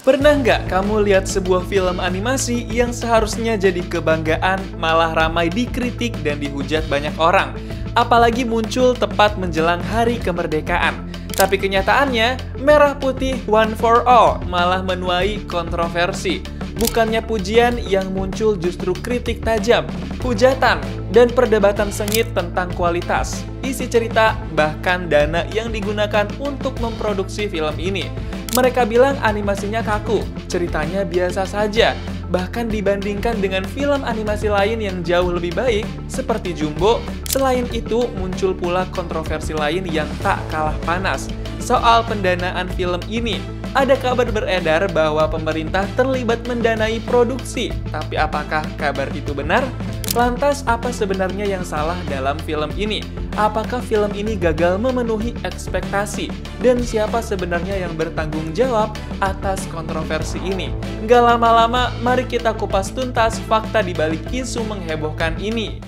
Pernah nggak kamu lihat sebuah film animasi yang seharusnya jadi kebanggaan malah ramai dikritik dan dihujat banyak orang? Apalagi muncul tepat menjelang hari kemerdekaan. Tapi kenyataannya, Merah Putih One for All malah menuai kontroversi. Bukannya pujian yang muncul justru kritik tajam, hujatan, dan perdebatan sengit tentang kualitas, isi cerita, bahkan dana yang digunakan untuk memproduksi film ini. Mereka bilang animasinya kaku, ceritanya biasa saja, bahkan dibandingkan dengan film animasi lain yang jauh lebih baik, seperti Jumbo. Selain itu, muncul pula kontroversi lain yang tak kalah panas. Soal pendanaan film ini, ada kabar beredar bahwa pemerintah terlibat mendanai produksi. Tapi apakah kabar itu benar? Lantas, apa sebenarnya yang salah dalam film ini? Apakah film ini gagal memenuhi ekspektasi? Dan siapa sebenarnya yang bertanggung jawab atas kontroversi ini? Nggak lama-lama, mari kita kupas tuntas fakta di balik isu menghebohkan ini.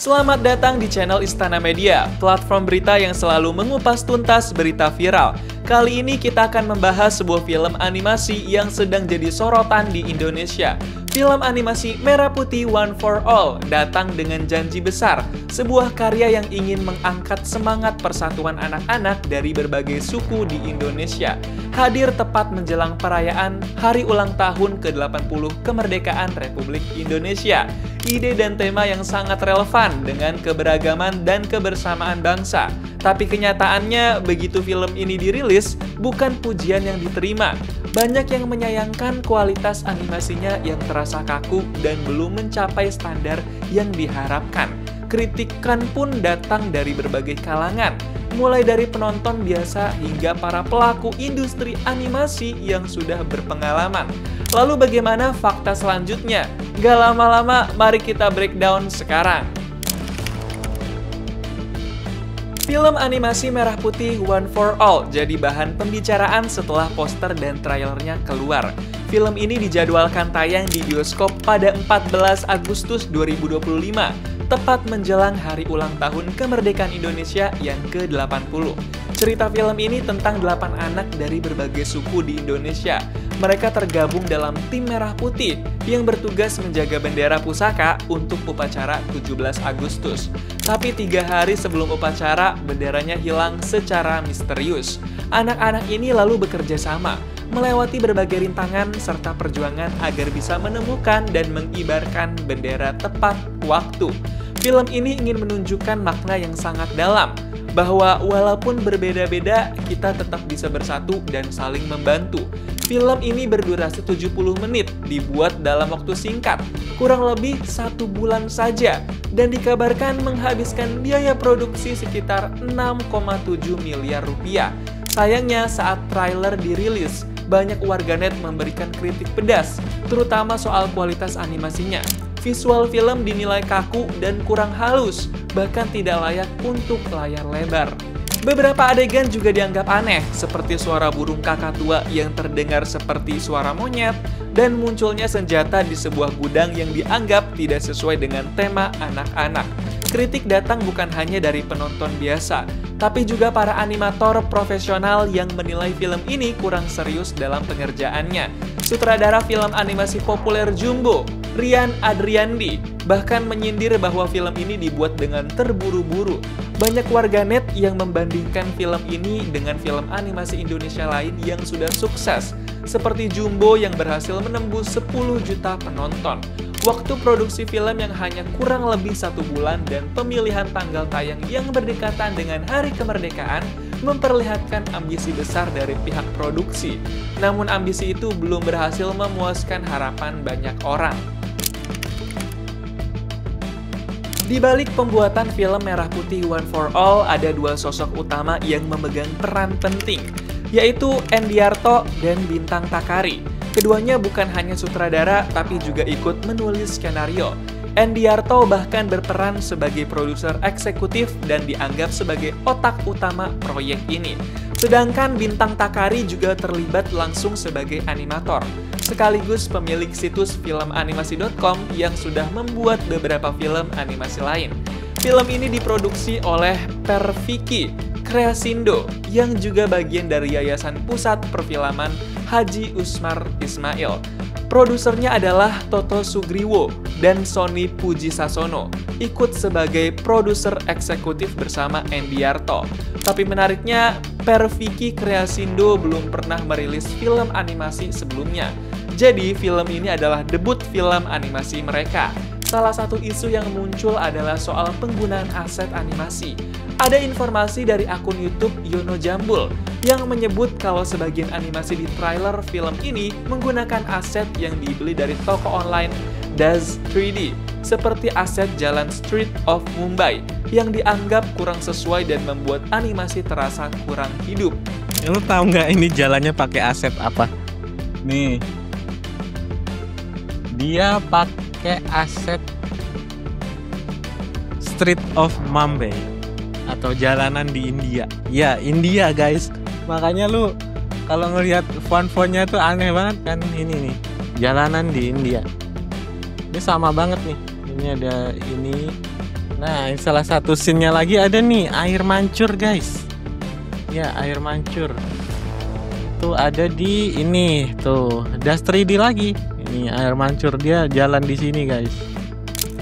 Selamat datang di channel Istana Media, platform berita yang selalu mengupas tuntas berita viral. Kali ini kita akan membahas sebuah film animasi yang sedang jadi sorotan di Indonesia. Film animasi Merah Putih One for All datang dengan janji besar, sebuah karya yang ingin mengangkat semangat persatuan anak-anak dari berbagai suku di Indonesia. Hadir tepat menjelang perayaan Hari Ulang Tahun ke-80 Kemerdekaan Republik Indonesia. Ide dan tema yang sangat relevan dengan keberagaman dan kebersamaan bangsa. Tapi kenyataannya, begitu film ini dirilis, bukan pujian yang diterima. Banyak yang menyayangkan kualitas animasinya yang terasa kaku dan belum mencapai standar yang diharapkan. Kritikan pun datang dari berbagai kalangan, mulai dari penonton biasa hingga para pelaku industri animasi yang sudah berpengalaman. Lalu bagaimana fakta selanjutnya? Gak lama-lama, mari kita breakdown sekarang. Film animasi Merah Putih One for All jadi bahan pembicaraan setelah poster dan trailernya keluar. Film ini dijadwalkan tayang di bioskop pada 14 Agustus 2025, tepat menjelang Hari Ulang Tahun Kemerdekaan Indonesia yang ke-80. Cerita film ini tentang 8 anak dari berbagai suku di Indonesia. Mereka tergabung dalam tim Merah Putih yang bertugas menjaga bendera pusaka untuk upacara 17 Agustus. Tapi 3 hari sebelum upacara, benderanya hilang secara misterius. Anak-anak ini lalu bekerja sama, melewati berbagai rintangan serta perjuangan agar bisa menemukan dan mengibarkan bendera tepat waktu. Film ini ingin menunjukkan makna yang sangat dalam, bahwa walaupun berbeda-beda, kita tetap bisa bersatu dan saling membantu. Film ini berdurasi 70 menit, dibuat dalam waktu singkat, kurang lebih 1 bulan saja, dan dikabarkan menghabiskan biaya produksi sekitar 6,7 miliar rupiah. Sayangnya saat trailer dirilis, banyak warganet memberikan kritik pedas, terutama soal kualitas animasinya. Visual film dinilai kaku dan kurang halus, bahkan tidak layak untuk layar lebar. Beberapa adegan juga dianggap aneh, seperti suara burung kakatua yang terdengar seperti suara monyet, dan munculnya senjata di sebuah gudang yang dianggap tidak sesuai dengan tema anak-anak. Kritik datang bukan hanya dari penonton biasa, tapi juga para animator profesional yang menilai film ini kurang serius dalam pengerjaannya. Sutradara film animasi populer Jumbo, Rian Adriandi, bahkan menyindir bahwa film ini dibuat dengan terburu-buru. Banyak warganet yang membandingkan film ini dengan film animasi Indonesia lain yang sudah sukses, seperti Jumbo yang berhasil menembus 10 juta penonton. Waktu produksi film yang hanya kurang lebih 1 bulan dan pemilihan tanggal tayang yang berdekatan dengan Hari Kemerdekaan memperlihatkan ambisi besar dari pihak produksi. Namun ambisi itu belum berhasil memuaskan harapan banyak orang. Di balik pembuatan film Merah Putih One for All, ada 2 sosok utama yang memegang peran penting, yaitu Endiarto dan Bintang Takari. Keduanya bukan hanya sutradara, tapi juga ikut menulis skenario. Endiarto bahkan berperan sebagai produser eksekutif dan dianggap sebagai otak utama proyek ini. Sedangkan Bintang Takari juga terlibat langsung sebagai animator. sekaligus pemilik situs filmanimasi.com yang sudah membuat beberapa film animasi lain. Film ini diproduksi oleh Perfiki Kreasindo yang juga bagian dari Yayasan Pusat Perfilman Haji Usmar Ismail. Produsernya adalah Toto Sugriwo dan Sony Pujisasono, ikut sebagai produser eksekutif bersama Endiarto. Tapi menariknya, Perfiki Kreasindo belum pernah merilis film animasi sebelumnya. Jadi film ini adalah debut film animasi mereka. Salah satu isu yang muncul adalah soal penggunaan aset animasi. Ada informasi dari akun YouTube Yono Jambul yang menyebut kalau sebagian animasi di trailer film ini menggunakan aset yang dibeli dari toko online Daz 3D, seperti aset jalan Street of Mumbai yang dianggap kurang sesuai dan membuat animasi terasa kurang hidup. Ya, lu tahu nggak ini jalannya pakai aset apa? Nih, dia pakai aset Street of Mumbai atau jalanan di India. Ya, India guys. Makanya lu kalau ngelihat font-fontnya tuh aneh banget kan. Ini nih, jalanan di India. Ini sama banget nih. Ini ada ini. Nah, salah satu scene-nya lagi ada nih, air mancur guys. Ya, air mancur. Tuh ada di ini, tuh Daz 3D lagi. Ini air mancur, dia jalan di sini guys.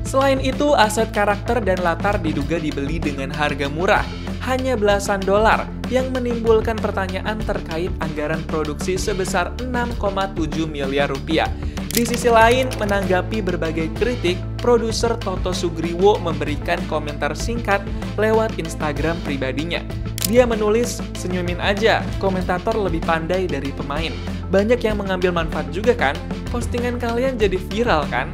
Selain itu, aset karakter dan latar diduga dibeli dengan harga murah, hanya belasan dolar, yang menimbulkan pertanyaan terkait anggaran produksi sebesar 6,7 miliar rupiah. Di sisi lain, menanggapi berbagai kritik, produser Toto Sugriwo memberikan komentar singkat lewat Instagram pribadinya. Dia menulis, "Senyumin aja, komentator lebih pandai dari pemain. Banyak yang mengambil manfaat juga kan? Postingan kalian jadi viral kan?"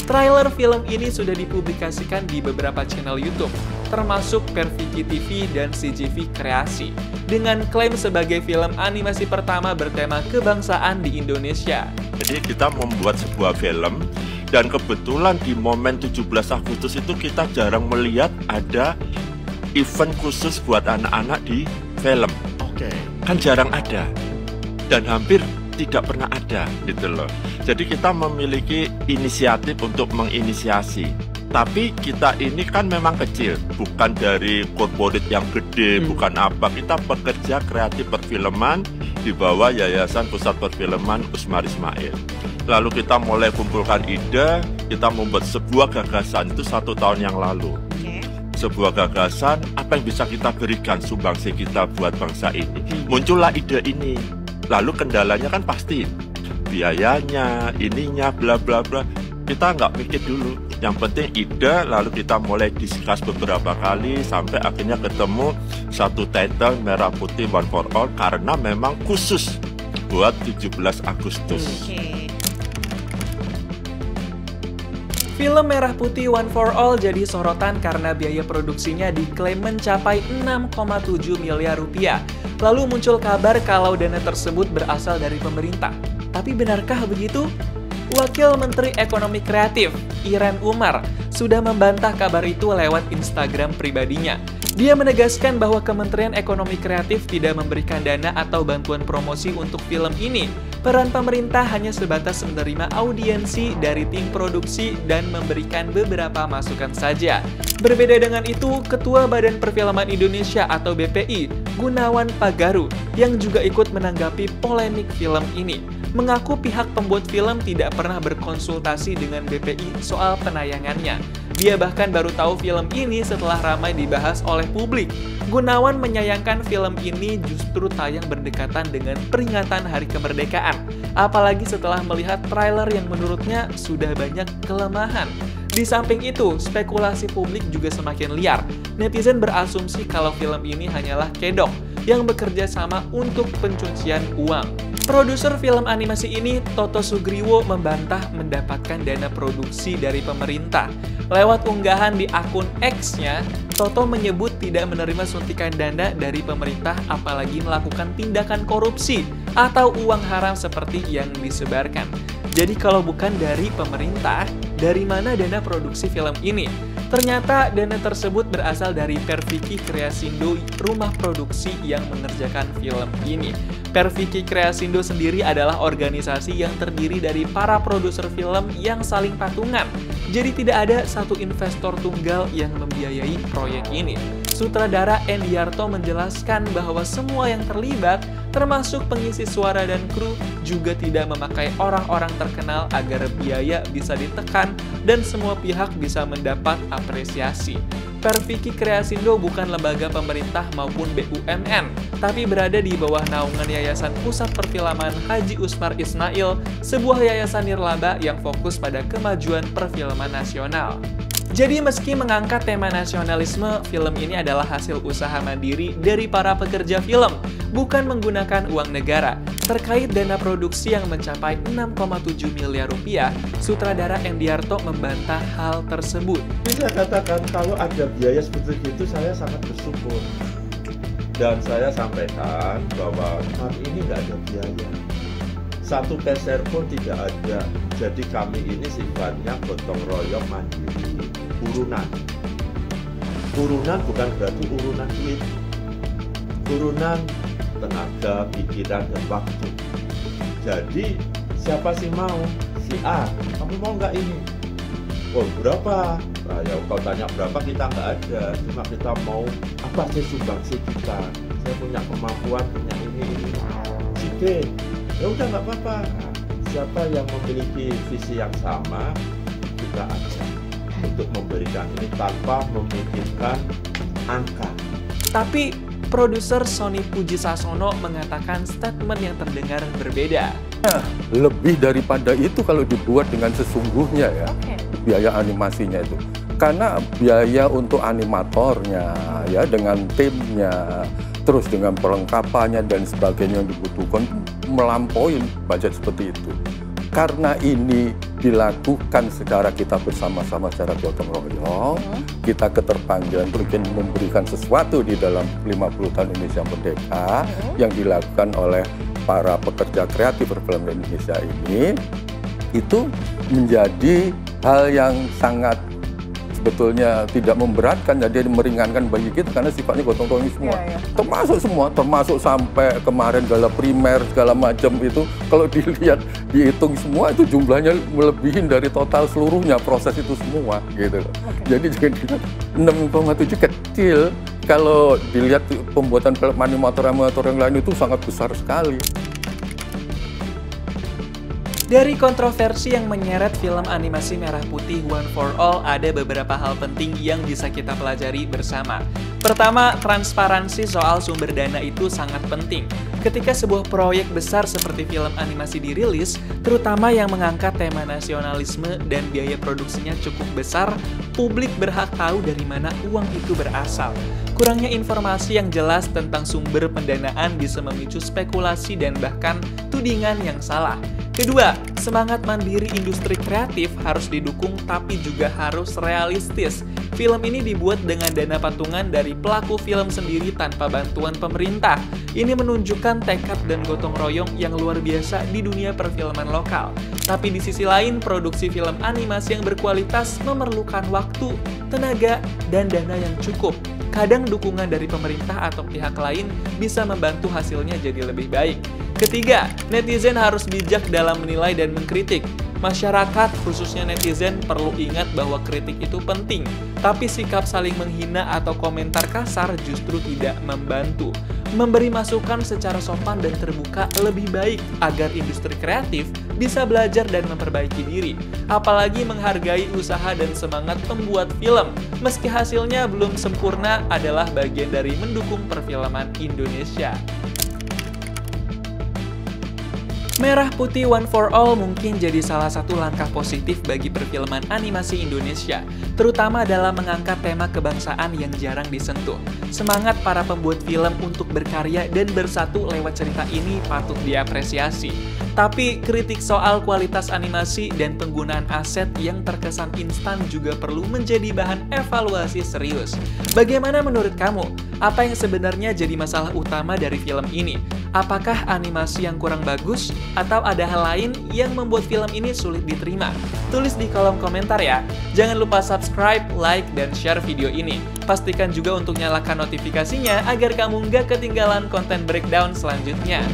Trailer film ini sudah dipublikasikan di beberapa channel YouTube, termasuk Perfiki TV dan CGV Kreasi, dengan klaim sebagai film animasi pertama bertema kebangsaan di Indonesia. Jadi kita membuat sebuah film, dan kebetulan di momen 17 Agustus itu kita jarang melihat ada event khusus buat anak-anak di film. Kan jarang ada, dan hampir tidak pernah ada gitu loh. Jadi kita memiliki inisiatif untuk menginisiasi. Tapi kita ini kan memang kecil, bukan dari corporate yang gede, bukan apa. Kita pekerja kreatif perfilman di bawah Yayasan Pusat Perfilman Usmar Ismail. Lalu kita mulai kumpulkan ide, kita membuat sebuah gagasan itu 1 tahun yang lalu. Sebuah gagasan, apa yang bisa kita berikan sumbangsi kita buat bangsa ini. Muncullah ide ini. Lalu kendalanya kan pasti biayanya, ininya, bla bla bla. Kita nggak mikir dulu. Yang penting ide, lalu kita mulai discuss beberapa kali sampai akhirnya ketemu satu title Merah Putih One for All karena memang khusus buat 17 Agustus. Film Merah Putih One for All jadi sorotan karena biaya produksinya diklaim mencapai 6,7 miliar rupiah. Lalu muncul kabar kalau dana tersebut berasal dari pemerintah. Tapi benarkah begitu? Wakil Menteri Ekonomi Kreatif, Iren Umar, sudah membantah kabar itu lewat Instagram pribadinya. Dia menegaskan bahwa Kementerian Ekonomi Kreatif tidak memberikan dana atau bantuan promosi untuk film ini. Peran pemerintah hanya sebatas menerima audiensi dari tim produksi dan memberikan beberapa masukan saja. Berbeda dengan itu, Ketua Badan Perfilman Indonesia atau BPI, Gunawan Pagaru, yang juga ikut menanggapi polemik film ini, mengaku pihak pembuat film tidak pernah berkonsultasi dengan BPI soal penayangannya. Dia bahkan baru tahu film ini setelah ramai dibahas oleh publik. Gunawan menyayangkan film ini justru tayang berdekatan dengan peringatan Hari Kemerdekaan, apalagi setelah melihat trailer yang menurutnya sudah banyak kelemahan. Di samping itu, spekulasi publik juga semakin liar. Netizen berasumsi kalau film ini hanyalah kedok yang bekerja sama untuk pencucian uang. Produser film animasi ini, Toto Sugriwo, membantah mendapatkan dana produksi dari pemerintah. Lewat unggahan di akun X-nya, Toto menyebut tidak menerima suntikan dana dari pemerintah apalagi melakukan tindakan korupsi atau uang haram seperti yang disebarkan. Jadi kalau bukan dari pemerintah, dari mana dana produksi film ini? Ternyata dana tersebut berasal dari Perfiki Kreasindo, rumah produksi yang mengerjakan film ini. Perfiki Kreasindo sendiri adalah organisasi yang terdiri dari para produser film yang saling patungan. Jadi tidak ada satu investor tunggal yang membiayai proyek ini. Sutradara Endiarto menjelaskan bahwa semua yang terlibat, termasuk pengisi suara dan kru, juga tidak memakai orang-orang terkenal agar biaya bisa ditekan dan semua pihak bisa mendapat apresiasi. Perfiki Kreasindo bukan lembaga pemerintah maupun BUMN, tapi berada di bawah naungan Yayasan Pusat Perfilman Haji Usmar Ismail, sebuah yayasan nirlaba yang fokus pada kemajuan perfilman nasional. Jadi meski mengangkat tema nasionalisme, film ini adalah hasil usaha mandiri dari para pekerja film, bukan menggunakan uang negara. Terkait dana produksi yang mencapai 6,7 miliar rupiah, sutradara Endiarto membantah hal tersebut. Saya katakan kalau ada biaya seperti itu saya sangat bersyukur. Dan saya sampaikan bahwa hari ini nggak ada biaya. Satu peser pun tidak ada. Jadi kami ini sifatnya gotong royong mandiri. Urunan bukan berarti urunan duit. Urunan tenaga, pikiran, dan waktu. Jadi siapa sih mau? Si A, kamu mau nggak ini? Oh berapa? Nah, ya kau tanya berapa, kita nggak ada. Cuma kita mau apa sih sumbangsi kita? Saya punya kemampuan, punya ini. Si B, ya udah nggak apa-apa. Nah, siapa yang memiliki visi yang sama, kita ajak untuk memberikan ini tanpa memikirkan angka. Tapi produser Sony Pujisasono mengatakan statement yang terdengar berbeda. Lebih daripada itu kalau dibuat dengan sesungguhnya ya, biaya animasinya itu. Karena biaya untuk animatornya, ya dengan timnya, terus dengan perlengkapannya dan sebagainya yang dibutuhkan melampaui budget seperti itu. Karena ini dilakukan secara kita bersama-sama secara gotong royong, kita keterpanjangan untuk memberikan sesuatu di dalam 50 tahun Indonesia Merdeka yang dilakukan oleh para pekerja kreatif perfilm Indonesia ini, itu menjadi hal yang sangat sebetulnya tidak memberatkan, jadi meringankan bagi kita karena sifatnya gotong royong semua. Termasuk semua, termasuk sampai kemarin gala primer segala macam itu kalau dilihat dihitung semua itu jumlahnya melebihin dari total seluruhnya proses itu semua gitu loh. Jadi jangan 6,7 kecil, kalau dilihat pembuatan film animator yang lain itu sangat besar sekali. Dari kontroversi yang menyeret film animasi merah putih One for All, ada beberapa hal penting yang bisa kita pelajari bersama. Pertama, transparansi soal sumber dana itu sangat penting. Ketika sebuah proyek besar seperti film animasi dirilis, terutama yang mengangkat tema nasionalisme dan biaya produksinya cukup besar, publik berhak tahu dari mana uang itu berasal. Kurangnya informasi yang jelas tentang sumber pendanaan bisa memicu spekulasi dan bahkan tudingan yang salah. Kedua, semangat mandiri industri kreatif harus didukung tapi juga harus realistis. Film ini dibuat dengan dana patungan dari pelaku film sendiri tanpa bantuan pemerintah. Ini menunjukkan tekad dan gotong royong yang luar biasa di dunia perfilman lokal. Tapi di sisi lain, produksi film animasi yang berkualitas memerlukan waktu, tenaga, dan dana yang cukup. Kadang dukungan dari pemerintah atau pihak lain bisa membantu hasilnya jadi lebih baik. Ketiga, netizen harus bijak dalam menilai dan mengkritik. Masyarakat, khususnya netizen, perlu ingat bahwa kritik itu penting, tapi sikap saling menghina atau komentar kasar justru tidak membantu. Memberi masukan secara sopan dan terbuka lebih baik agar industri kreatif bisa belajar dan memperbaiki diri. Apalagi menghargai usaha dan semangat pembuat film, meski hasilnya belum sempurna adalah bagian dari mendukung perfilman Indonesia. Merah Putih One for All mungkin jadi salah satu langkah positif bagi perfilman animasi Indonesia, terutama dalam mengangkat tema kebangsaan yang jarang disentuh. Semangat para pembuat film untuk berkarya dan bersatu lewat cerita ini patut diapresiasi. Tapi kritik soal kualitas animasi dan penggunaan aset yang terkesan instan juga perlu menjadi bahan evaluasi serius. Bagaimana menurut kamu? Apa yang sebenarnya jadi masalah utama dari film ini? Apakah animasi yang kurang bagus, Atau ada hal lain yang membuat film ini sulit diterima? Tulis di kolom komentar ya. Jangan lupa subscribe, like, dan share video ini. Pastikan juga untuk nyalakan notifikasinya agar kamu nggak ketinggalan konten breakdown selanjutnya.